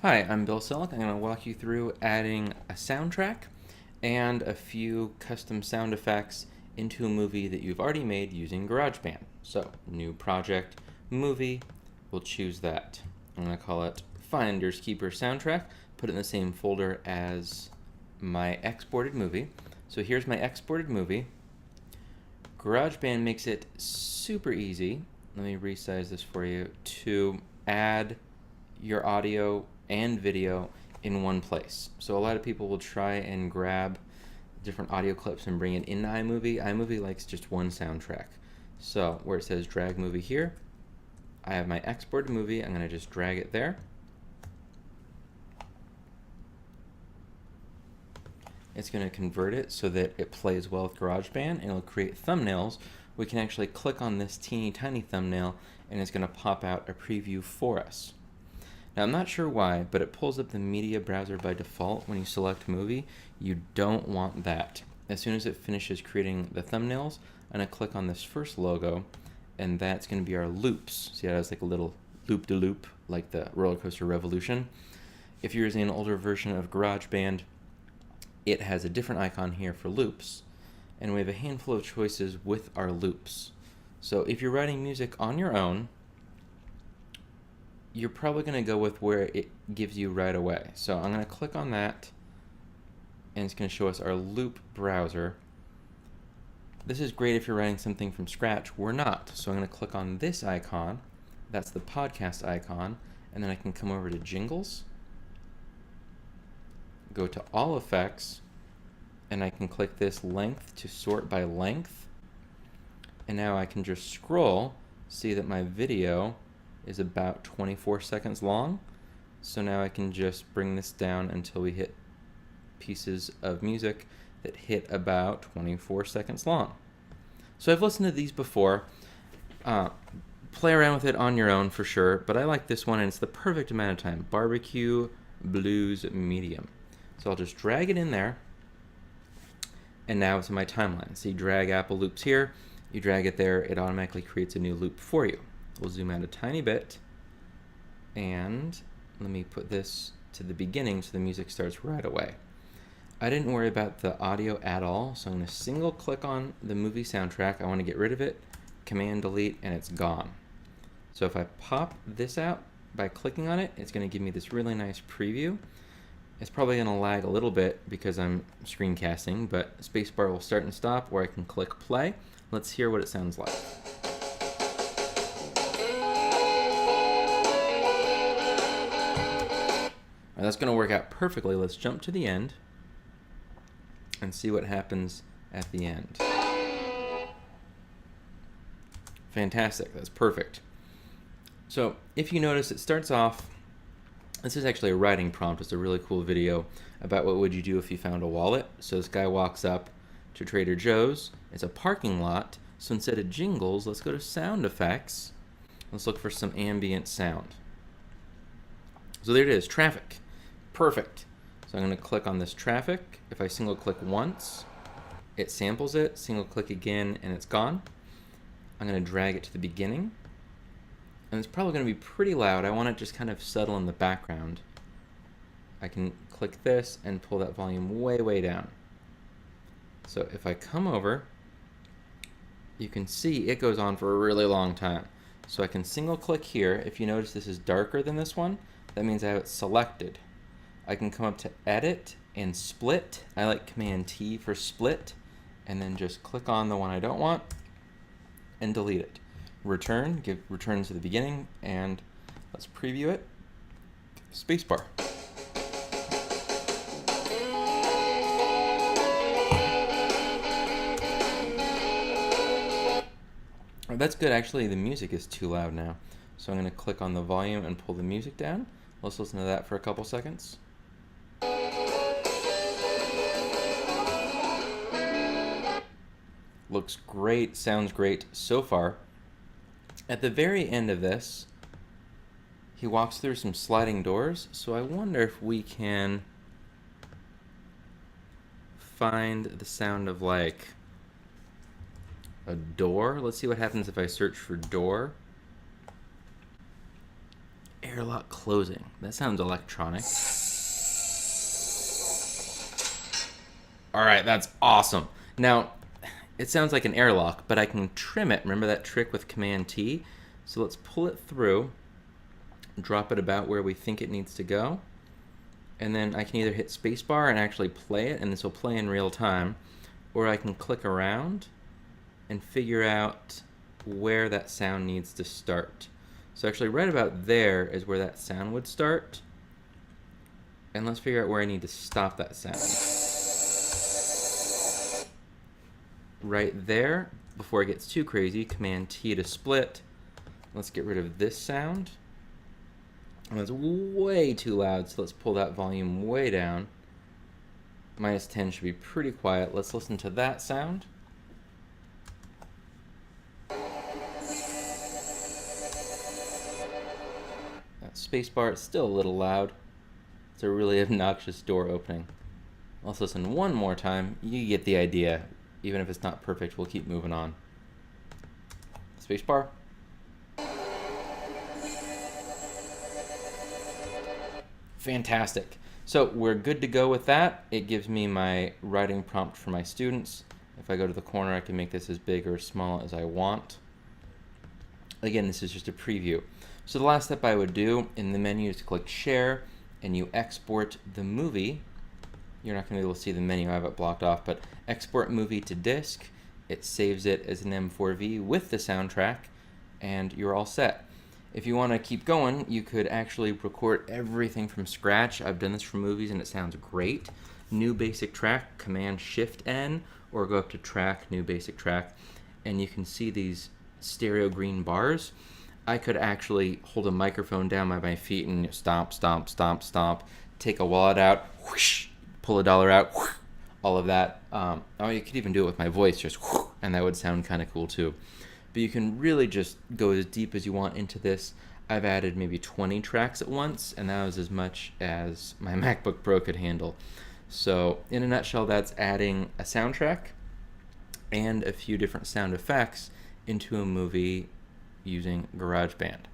Hi, I'm Bill Selleck. I'm going to walk you through adding a soundtrack and a few custom sound effects into a movie that you've already made using GarageBand. So, new project, movie, we'll choose that. I'm going to call it Finders Keeper Soundtrack, put it in the same folder as my exported movie. So here's my exported movie. GarageBand makes it super easy, let me resize this for you, to add your audio and video in one place. So a lot of people will try and grab different audio clips and bring it into iMovie. iMovie likes just one soundtrack. So where it says drag movie here, I have my exported movie. I'm going to just drag it there. It's going to convert it so that it plays well with GarageBand, and it'll create thumbnails. We can actually click on this teeny tiny thumbnail and it's going to pop out a preview for us. Now, I'm not sure why, but it pulls up the media browser by default when you select movie. You don't want that. As soon as it finishes creating the thumbnails, I'm going to click on this first logo, and that's going to be our loops. See how it has like a little loop-de-loop, like the Roller Coaster Revolution? If you're using an older version of GarageBand, it has a different icon here for loops, and we have a handful of choices with our loops. So if you're writing music on your own, you're probably going to go with where it gives you right away. So I'm going to click on that, and it's going to show us our loop browser. This is great if you're writing something from scratch. We're not. So I'm going to click on this icon. That's the podcast icon. And then I can come over to Jingles, go to All Effects, and I can click this length to sort by length. And now I can just scroll, see that my video is about 24 seconds long. So now I can just bring this down until we hit pieces of music that hit about 24 seconds long. So I've listened to these before. Play around with it on your own for sure, but I like this one, and it's the perfect amount of time. Barbecue Blues Medium. So I'll just drag it in there, and now it's in my timeline. So you drag Apple Loops here, you drag it there, it automatically creates a new loop for you. We'll zoom out a tiny bit, and let me put this to the beginning so the music starts right away. I didn't worry about the audio at all, so I'm going to single click on the movie soundtrack. I want to get rid of it, Command Delete, and it's gone. So if I pop this out by clicking on it, it's going to give me this really nice preview. It's probably going to lag a little bit because I'm screencasting, but spacebar will start and stop, or I can click play. Let's hear what it sounds like. That's going to work out perfectly. Let's jump to the end and see what happens at the end. Fantastic. That's perfect. So if you notice, it starts off, this is actually a writing prompt. It's a really cool video about what would you do if you found a wallet. So this guy walks up to Trader Joe's. It's a parking lot. So instead of jingles, let's go to sound effects. Let's look for some ambient sound. So there it is, traffic. Perfect. So I'm going to click on this traffic. If I single click once, it samples it. Single click again, and it's gone. I'm going to drag it to the beginning. And it's probably going to be pretty loud. I want it just kind of settle in the background. I can click this and pull that volume way, way down. So if I come over, you can see it goes on for a really long time. So I can single click here. If you notice this is darker than this one, that means I have it selected. I can come up to Edit and Split. I like Command T for split, and then just click on the one I don't want and delete it. Return, give return to the beginning, and let's preview it. Spacebar. Oh, that's good. Actually, the music is too loud now. So I'm going to click on the volume and pull the music down. Let's listen to that for a couple seconds. Looks great, sounds great so far. At the very end of this, he walks through some sliding doors, so I wonder if we can find the sound of like a door. Let's see what happens if I search for door. airlock closing. That sounds electronic. All right, that's awesome. Now, it sounds like an airlock, but I can trim it. Remember that trick with Command T? So let's pull it through, drop it about where we think it needs to go, and then I can either hit spacebar and actually play it, and this will play in real time, or I can click around and figure out where that sound needs to start. So actually right about there is where that sound would start, and let's figure out where I need to stop that sound. Right there, before it gets too crazy, Command T to split. Let's get rid of this sound. And it's way too loud, so let's pull that volume way down. -10 should be pretty quiet. Let's listen to that sound. That spacebar is still a little loud. It's a really obnoxious door opening. Let's listen one more time. You get the idea. Even if it's not perfect, we'll keep moving on. Spacebar. Fantastic. So we're good to go with that. It gives me my writing prompt for my students. If I go to the corner, I can make this as big or as small as I want. Again, this is just a preview. So the last step I would do in the menu is to click Share, and you export the movie. You're not going to be able to see the menu, I have it blocked off, but export movie to disk. It saves it as an M4V with the soundtrack, and you're all set. If you want to keep going, you could actually record everything from scratch. I've done this for movies and it sounds great. New basic track, Command Shift N, or go up to track, new basic track, and you can see these stereo green bars. I could actually hold a microphone down by my feet and stomp, stomp, stomp, stomp, take a wallet out, whoosh, pull a dollar out, whoosh, all of that. Oh, you could even do it with my voice, just whoosh, and that would sound kind of cool too. But you can really just go as deep as you want into this. I've added maybe 20 tracks at once, and that was as much as my MacBook Pro could handle. So in a nutshell, that's adding a soundtrack and a few different sound effects into a movie using GarageBand.